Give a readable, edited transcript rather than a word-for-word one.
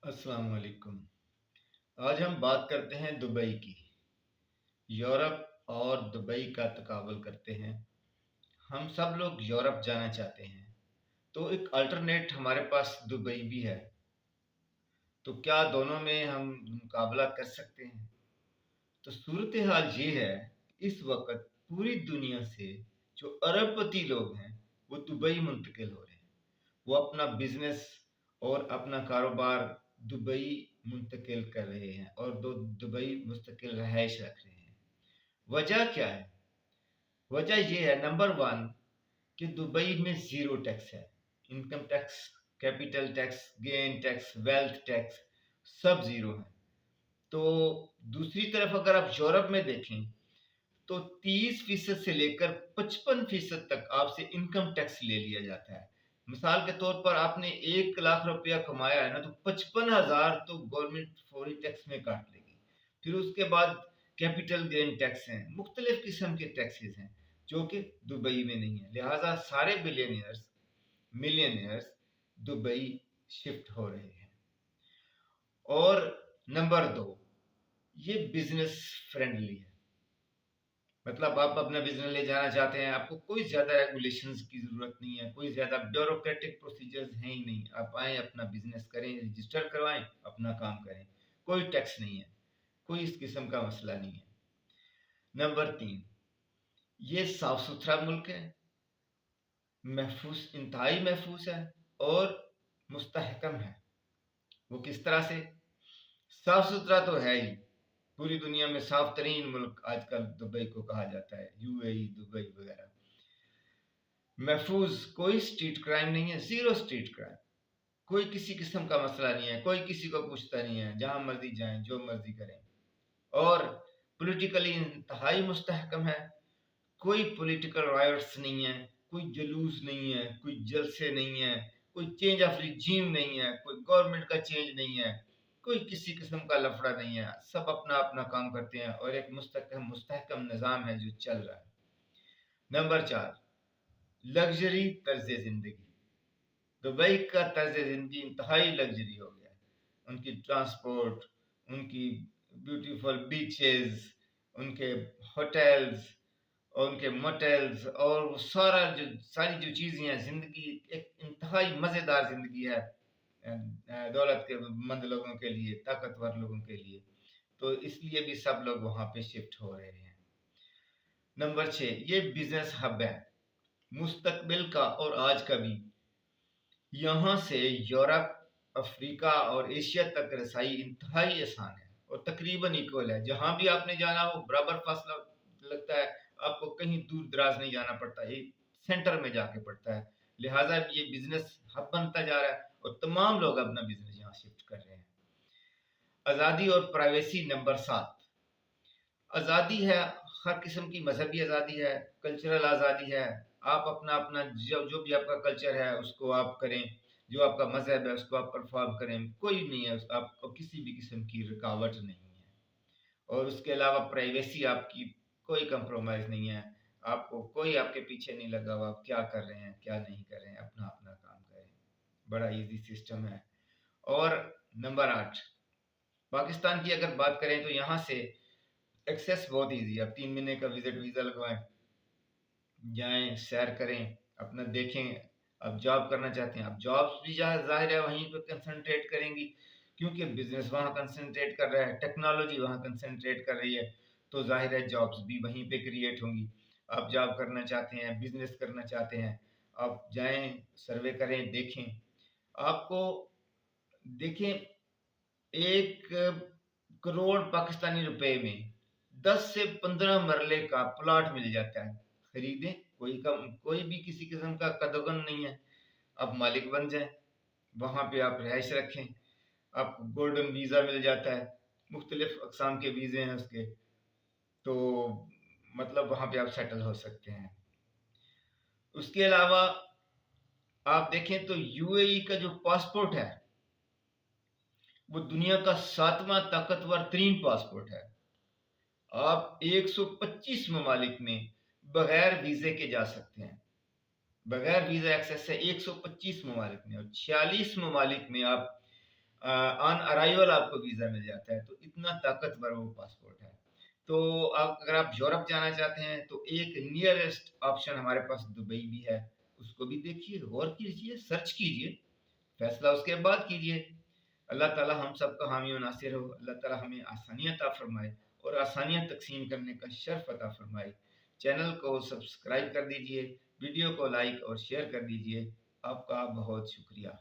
अस्सलाम वालेकुम। आज हम बात करते हैं दुबई की। यूरोप और दुबई का तकाबल करते हैं। हम सब लोग यूरोप जाना चाहते हैं, तो एक अल्टरनेट हमारे पास दुबई भी है। तो क्या दोनों में हम मुकाबला कर सकते हैं? तो सूरत हाल ये है, इस वक्त पूरी दुनिया से जो अरबपति लोग हैं वो दुबई मुंतकिल हो रहे हैं। वो अपना बिजनेस और अपना कारोबार दुबई मुंतकिल कर रहे हैं और दुबई मुस्तकिल रहायश रख रहे हैं। वजह क्या है? वजह यह है, नंबर वन, कि दुबई में ज़ीरो टैक्स है। Income tax, capital tax, gain tax, wealth tax सब ज़ीरो है। तो दूसरी तरफ अगर आप यूरोप में देखें तो 30% से लेकर 55% तक आपसे इनकम टैक्स ले लिया जाता है। मिसाल के तौर पर आपने 1 लाख रुपया कमाया है ना, तो 55,000 तो गवर्नमेंट फौरी टैक्स में काट लेगी। फिर उसके बाद कैपिटल गेन टैक्स हैं, मुख्तलिफ किस्म के टैक्सेस हैं जो कि दुबई में नहीं है। लिहाजा सारे बिलियनियर्स, मिलियनियर्स दुबई शिफ्ट हो रहे हैं। और नंबर दो, ये बिजनेस फ्रेंडली है। मतलब आप अपना बिजनेस ले जाना चाहते हैं, आपको कोई ज़्यादा रेगुलेशंस की ज़रूरत नहीं है, कोई ज़्यादा ब्यूरोक्रेटिक प्रोसीजर्स हैं ही नहीं। आप आएँ, अपना बिजनेस करें, रजिस्टर करवाएं, अपना काम करें, कोई टैक्स नहीं है, कोई इस किस्म का मसला नहीं है। नंबर तीन, ये साफ सुथरा मुल्क है, महफूज, इंतहाई महफूज है और मुस्तहकम है। वो किस तरह से? साफ सुथरा तो है ही, पूरी दुनिया में साफ तरीन मुल्क आजकल दुबई को कहा जाता है, यूएई, दुबई वगैरह। महफूज, कोई स्ट्रीट क्राइम नहीं है, ज़ीरो स्ट्रीट क्राइम, कोई किसी किस्म का मसला नहीं है, कोई किसी को पूछता नहीं है, जहाँ मर्जी जाएं, जो मर्जी करें। और पॉलिटिकली इंतहाई मुस्तहकम है, कोई पॉलिटिकल राइट्स नहीं है, कोई जुलूस नहीं है, कोई जलसे नहीं है, कोई चेंज ऑफ रिजीम नहीं है, कोई गवर्नमेंट का चेंज नहीं है, कोई किसी किस्म का लफड़ा नहीं है। सब अपना अपना काम करते हैं और एक मुस्तहकम निज़ाम है जो चल रहा है। नंबर चार, लग्जरी तर्ज ज़िंदगी। दुबई का तर्ज ज़िंदगी इंतहाई लग्जरी हो गया है। उनकी ट्रांसपोर्ट, उनकी ब्यूटीफुल बीचेस, उनके होटल्स और उनके मोटेल्स और वो सारी जो चीज़ें हैं, ज़िंदगी एक इंतहाई मज़ेदार ज़िंदगी है दौलत के मंद लोगों के लिए, ताकतवर लोगों के लिए। तो इसलिए भी सब लोग वहाँ पे शिफ्ट हो रहे हैं। नंबर छः, ये बिजनेस हब है मुस्तकबिल का और आज का भी। यहाँ से यूरोप, अफ्रीका और एशिया तक रसाई इंतहाई आसान है और तकरीबन इक्वल है। जहाँ भी आपने जाना हो बराबर फासला लगता है, आपको कहीं दूर दराज नहीं जाना पड़ता, ये सेंटर में जाके पड़ता है। लिहाजा ये बिजनेस हब बनता जा रहा है और तमाम लोग अपना बिजनेस यहाँ शिफ्ट कर रहे हैं। आज़ादी और प्राइवेसी नंबर सात, आज़ादी है, हर किस्म की मजहबी आज़ादी है, कल्चरल आज़ादी है। आप अपना अपना जो भी आपका कल्चर है उसको आप करें, जो आपका मजहब है उसको आप परफॉर्म करें, कोई नहीं है, आपको किसी भी किस्म की रुकावट नहीं है। और उसके अलावा प्राइवेसी आपकी कोई कंप्रोमाइज़ नहीं है, आपको कोई आपके पीछे नहीं लगा हुआ, आप क्या कर रहे हैं क्या नहीं कर रहे हैं, अपना अपना काम करें। बड़ा इजी सिस्टम है। और नंबर आठ, पाकिस्तान की अगर बात करें तो यहाँ से एक्सेस बहुत इजी है। आप 3 महीने का विजिट वीज़ा लगवाएं, जाएं, सैर करें, अपना देखें। आप जॉब करना चाहते हैं, आप जॉब्स भी ज़ाहिर है वहीं पे कंसंट्रेट करेंगी, क्योंकि बिजनेस वहाँ कंसंट्रेट कर रहा है, टेक्नोलॉजी वहाँ कंसंट्रेट कर रही है, तो ज़ाहिर है जॉब्स भी वहीं पे क्रिएट होंगी। आप जॉब करना चाहते हैं, बिजनेस करना चाहते हैं, आप जाएं, सर्वे करें, देखें। आपको देखें, 1 करोड़ पाकिस्तानी रुपए में 10 से 15 मरले का प्लॉट मिल जाता है। खरीदें, कोई भी किसी किस्म का कदगन नहीं है। आप मालिक बन जाएं, वहाँ पे आप रहायश रखें, आपको गोल्डन वीज़ा मिल जाता है, मुख्तलिफ अकसाम के वीज़े हैं उसके, तो मतलब वहाँ पे आप सेटल हो सकते हैं। उसके अलावा आप देखें तो यूएई का जो पासपोर्ट है वो दुनिया का 7वां ताकतवर तरीन पासपोर्ट है। आप 125 ममालिक में बगैर वीज़े के जा सकते हैं, बगैर वीज़ा एक्सेस से 125 ममालिक में, और 46 ममालिक में आप ऑन अराइवल आपको वीज़ा मिल जाता है। तो इतना ताकतवर वो पासपोर्ट है। तो अगर आप यूरोप जाना चाहते हैं तो एक नियरेस्ट ऑप्शन हमारे पास दुबई भी है, उसको भी देखिए, गौर कीजिए, सर्च कीजिए, फैसला उसके बाद कीजिए। अल्लाह ताला हम सबका हामी और नासिर हो। अल्लाह ताला हमें आसानियाँ अता फरमाए और आसानियाँ तक़सीम करने का शर्फ़ अता फरमाए। चैनल को सब्सक्राइब कर दीजिए, वीडियो को लाइक और शेयर कर दीजिए। आपका बहुत शुक्रिया।